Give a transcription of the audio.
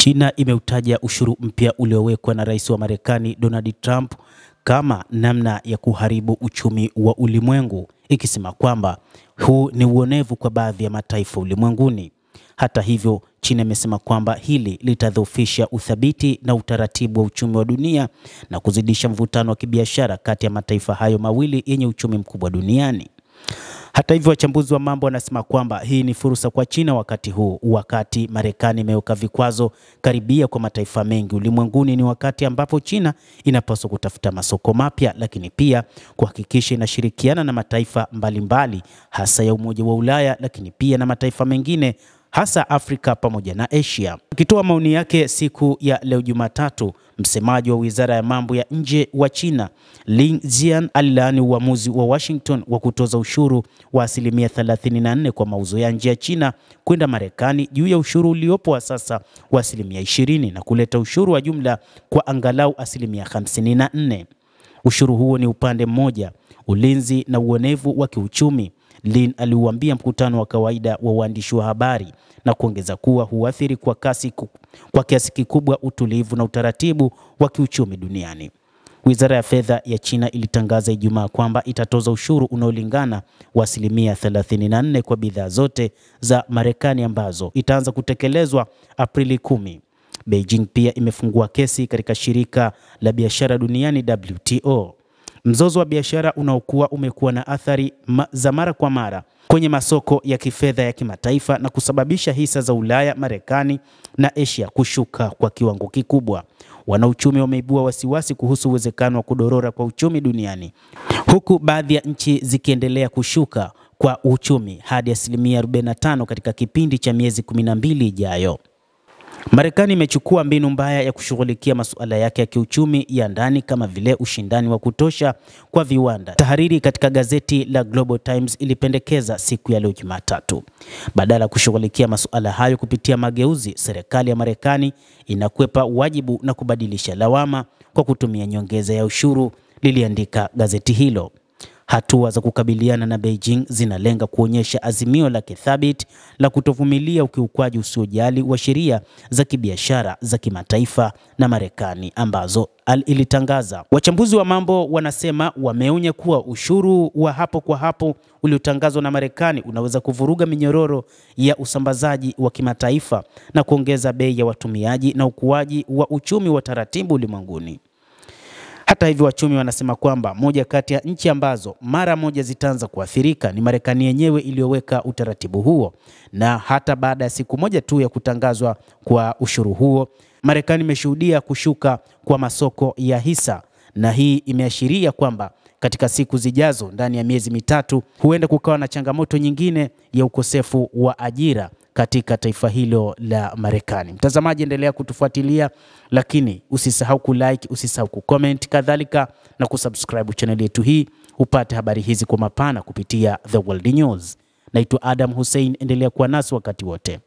China imeutaja ushuru mpya uliowekwa na rais wa Marekani Donald Trump kama namna ya kuharibu uchumi wa ulimwengu, ikisema kwamba huu ni uonevu kwa baadhi ya mataifa ulimwenguni. Hata hivyo, China imesema kwamba hili litadhoofisha uthabiti na utaratibu wa uchumi wa dunia na kuzidisha mvutano wa kibiashara kati ya mataifa hayo mawili yenye uchumi mkubwa duniani. Hata hivyo, wachambuzi wa mambo wanasema kwamba hii ni fursa kwa China wakati Marekani imeweka vikwazo karibia kwa mataifa mengi ulimwenguni. Ni wakati ambapo China inapaswa kutafuta masoko mapya, lakini pia kuhakikisha inashirikiana na mataifa mbalimbali hasa ya Umoja wa Ulaya, lakini pia na mataifa mengine hasa Afrika pamoja na Asia. Akitoa maoni yake siku ya leo Jumatatu, msemaji wa Wizara ya Mambo ya Nje wa China, Lin Jian, alilaani uamuzi wa Washington wa kutoza ushuru wa 34% kwa mauzo ya nje ya China kwenda Marekani juu ya ushuru uliopo wa sasa wa 20% na kuleta ushuru wa jumla kwa angalau 54%. Ushuru huo ni upande mmoja, ulinzi na uonevu wa kiuchumi, Lin aliuambia mkutano wa kawaida wa waandishi wa habari, na kuongeza kuwa huathiri kwa kiasi kikubwa utulivu na utaratibu wa kiuchumi duniani. Wizara ya Fedha ya China ilitangaza Ijumaa kwamba itatoza ushuru unaolingana wa 34% kwa bidhaa zote za Marekani ambazo itaanza kutekelezwa Aprili 10. Beijing pia imefungua kesi katika shirika la biashara duniani WTO. Mzozo wa biashara unaokuwa umekuwa na athari za mara kwa mara kwenye masoko ya kifedha ya kimataifa na kusababisha hisa za Ulaya, Marekani na Asia kushuka kwa kiwango kikubwa. Wanauchumi wameibua wasiwasi kuhusu uwezekano wa kudorora kwa uchumi duniani, huku baadhi ya nchi zikiendelea kushuka kwa uchumi hadi 45% katika kipindi cha miezi 12 ijayo. Marekani imechukua mbinu mbaya ya kushughulikia masuala yake ya kiuchumi ya ndani kama vile ushindani wa kutosha kwa viwanda. Tahariri katika gazeti la Global Times ilipendekeza siku ya leo Jumatatu, badala ya kushughulikia masuala hayo kupitia mageuzi, serikali ya Marekani inakwepa wajibu na kubadilisha lawama kwa kutumia nyongeza ya ushuru, liliandika gazeti hilo. Hatua za kukabiliana na Beijing zinalenga kuonyesha azimio la kithabiti la kutovumilia ukiukwaji usiojali wa sheria za kibiashara za kimataifa na Marekani ambazo ilitangaza. Wachambuzi wa mambo wanasema wameonya kuwa ushuru wa hapo kwa hapo uliotangazwa na Marekani unaweza kuvuruga minyororo ya usambazaji wa kimataifa na kuongeza bei ya watumiaji na ukuaji wa uchumi wa taratibu ulimwenguni. Hata hivyo, wachumi wanasema kwamba moja kati ya nchi ambazo mara moja zitaanza kuathirika ni Marekani yenyewe iliyoweka utaratibu huo, na hata baada ya siku moja tu ya kutangazwa kwa ushuru huo, Marekani imeshuhudia kushuka kwa masoko ya hisa, na hii imeashiria kwamba katika siku zijazo, ndani ya miezi mitatu, huenda kukawa na changamoto nyingine ya ukosefu wa ajira katika taifa hilo la Marekani. Mtazamaji, endelea kutufuatilia, lakini usisahau kulike, usisahau kucomment, kadhalika na kusubscribe channel yetu hii upate habari hizi kwa mapana kupitia The World News. Naitwa Adam Hussein, endelea kuwa nasi wakati wote.